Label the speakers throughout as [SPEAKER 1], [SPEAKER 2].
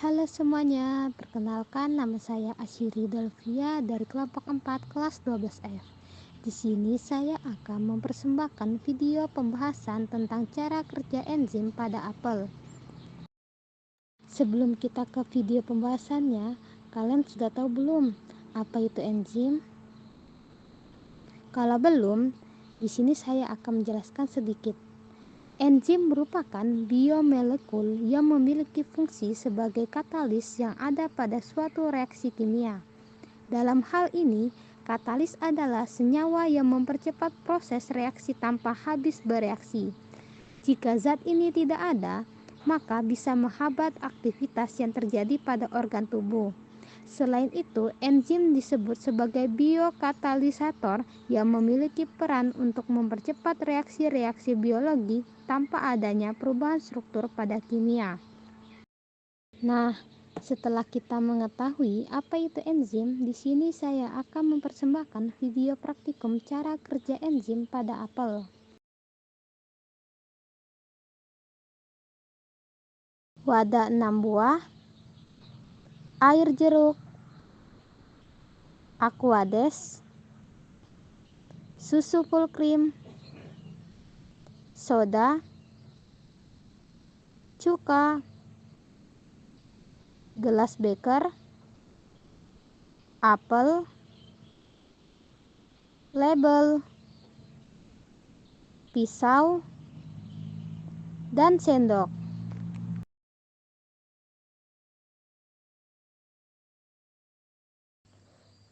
[SPEAKER 1] Halo semuanya, perkenalkan nama saya Asyiri Delvia dari kelompok 4 kelas 12F. Di sini saya akan mempersembahkan video pembahasan tentang cara kerja enzim pada apel. Sebelum kita ke video pembahasannya, kalian sudah tahu belum apa itu enzim? Kalau belum, di sini saya akan menjelaskan sedikit. Enzim merupakan biomolekul yang memiliki fungsi sebagai katalis yang ada pada suatu reaksi kimia. Dalam hal ini, katalis adalah senyawa yang mempercepat proses reaksi tanpa habis bereaksi. Jika zat ini tidak ada, maka bisa menghambat aktivitas yang terjadi pada organ tubuh. Selain itu, enzim disebut sebagai biokatalisator yang memiliki peran untuk mempercepat reaksi-reaksi biologi tanpa adanya perubahan struktur pada kimia. Nah, setelah kita mengetahui apa itu enzim, di sini saya akan mempersembahkan video praktikum cara kerja enzim pada apel. Wadah 6 buah, air jeruk, aquades, susu full cream, soda, cuka, gelas beker, apel, label, pisau, dan sendok.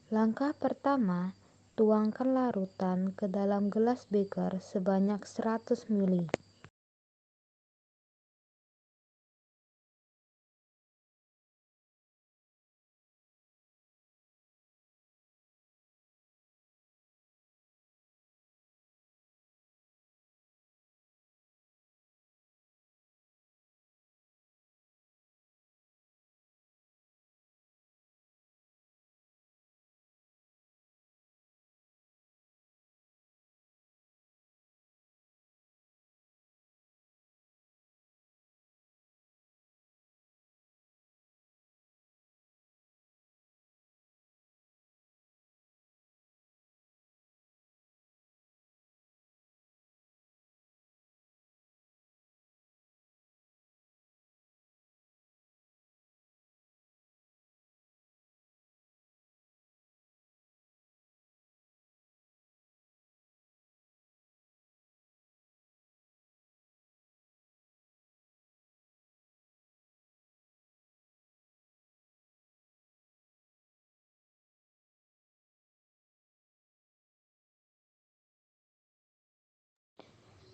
[SPEAKER 1] Langkah pertama, tuangkan larutan ke dalam gelas beker sebanyak 100 ml.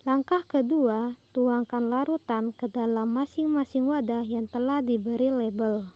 [SPEAKER 1] Langkah kedua, tuangkan larutan ke dalam masing-masing wadah yang telah diberi label.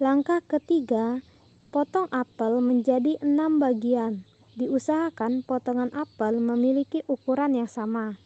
[SPEAKER 1] Langkah ketiga, potong apel menjadi 6 bagian. Diusahakan potongan apel memiliki ukuran yang sama.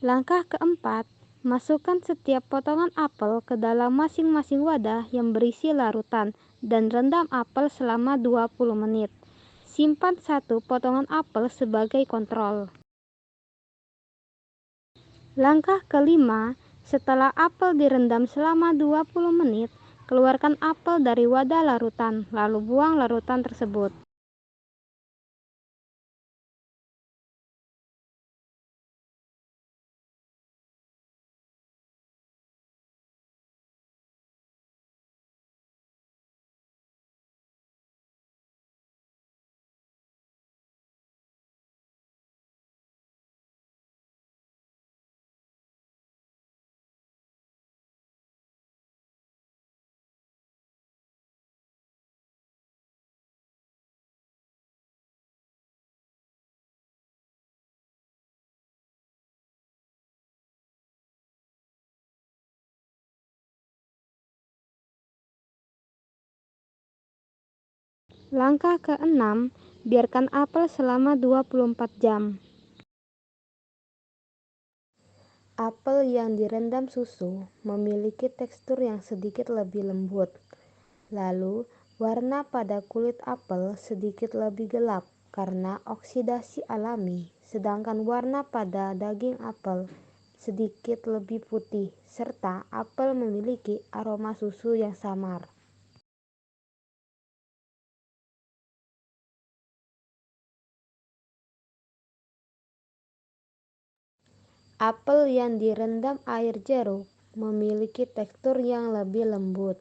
[SPEAKER 1] Langkah keempat, masukkan setiap potongan apel ke dalam masing-masing wadah yang berisi larutan dan rendam apel selama 20 menit. Simpan satu potongan apel sebagai kontrol. Langkah kelima, setelah apel direndam selama 20 menit, keluarkan apel dari wadah larutan, lalu buang larutan tersebut. Langkah ke-6, biarkan apel selama 24 jam. Apel yang direndam susu memiliki tekstur yang sedikit lebih lembut. Lalu, warna pada kulit apel sedikit lebih gelap karena oksidasi alami, sedangkan warna pada daging apel sedikit lebih putih, serta apel memiliki aroma susu yang samar. Apel yang direndam air jeruk memiliki tekstur yang lebih lembut.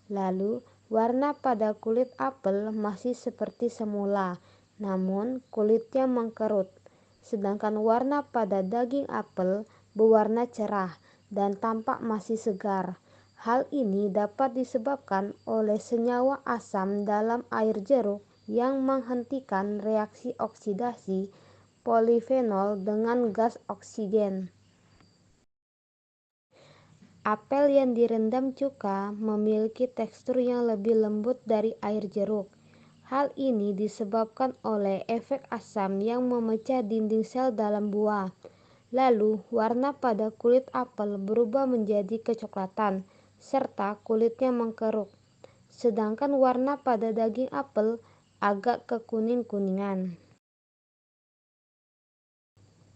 [SPEAKER 1] Lalu, warna pada kulit apel masih seperti semula, namun kulitnya mengkerut. Sedangkan warna pada daging apel berwarna cerah dan tampak masih segar. Hal ini dapat disebabkan oleh senyawa asam dalam air jeruk yang menghentikan reaksi oksidasi polifenol dengan gas oksigen. Apel yang direndam cuka memiliki tekstur yang lebih lembut dari air jeruk. Hal ini disebabkan oleh efek asam yang memecah dinding sel dalam buah. Lalu, warna pada kulit apel berubah menjadi kecoklatan, serta kulitnya mengkerut. Sedangkan warna pada daging apel agak kekuning-kuningan.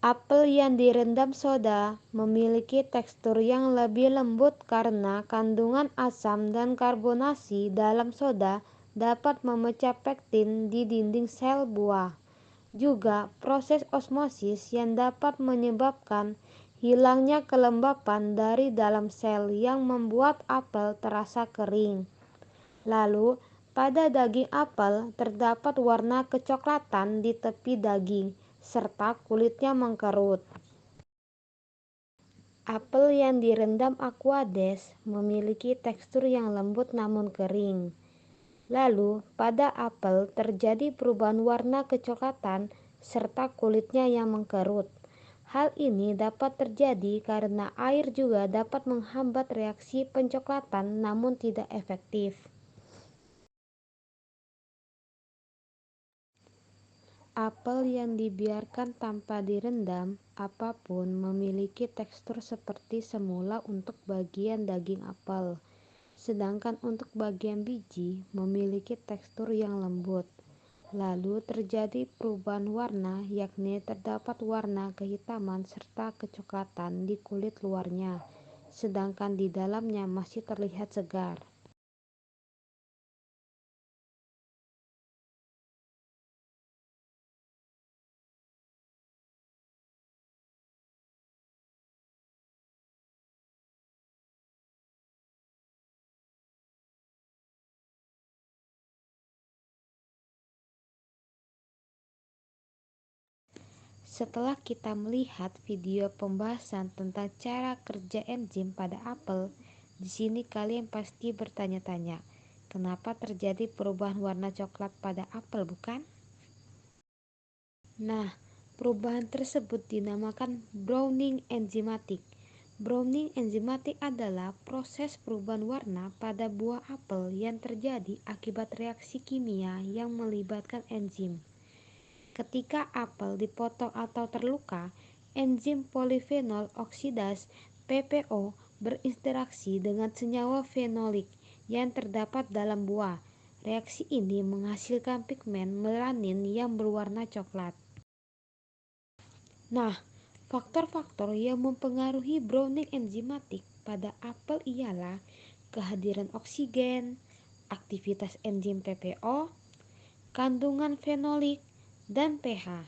[SPEAKER 1] Apel yang direndam soda memiliki tekstur yang lebih lembut karena kandungan asam dan karbonasi dalam soda dapat memecah pektin di dinding sel buah. Juga proses osmosis yang dapat menyebabkan hilangnya kelembapan dari dalam sel yang membuat apel terasa kering. Lalu, pada daging apel terdapat warna kecoklatan di tepi daging, serta kulitnya mengkerut. Apel yang direndam aquades memiliki tekstur yang lembut namun kering. Lalu, pada apel terjadi perubahan warna kecoklatan serta kulitnya yang mengkerut. Hal ini dapat terjadi karena air juga dapat menghambat reaksi pencoklatan namun tidak efektif. Apel yang dibiarkan tanpa direndam apapun memiliki tekstur seperti semula untuk bagian daging apel, sedangkan untuk bagian biji memiliki tekstur yang lembut. Lalu terjadi perubahan warna, yakni terdapat warna kehitaman serta kecoklatan di kulit luarnya, sedangkan di dalamnya masih terlihat segar. Setelah kita melihat video pembahasan tentang cara kerja enzim pada apel, di sini kalian pasti bertanya-tanya, kenapa terjadi perubahan warna coklat pada apel, bukan? Nah, perubahan tersebut dinamakan browning enzimatik. Browning enzimatik adalah proses perubahan warna pada buah apel yang terjadi akibat reaksi kimia yang melibatkan enzim. Ketika apel dipotong atau terluka, enzim polifenol oksidase berinteraksi dengan senyawa fenolik yang terdapat dalam buah. Reaksi ini menghasilkan pigmen melanin yang berwarna coklat. Nah, faktor-faktor yang mempengaruhi browning enzimatik pada apel ialah kehadiran oksigen, aktivitas enzim PPO, kandungan fenolik, dan pH.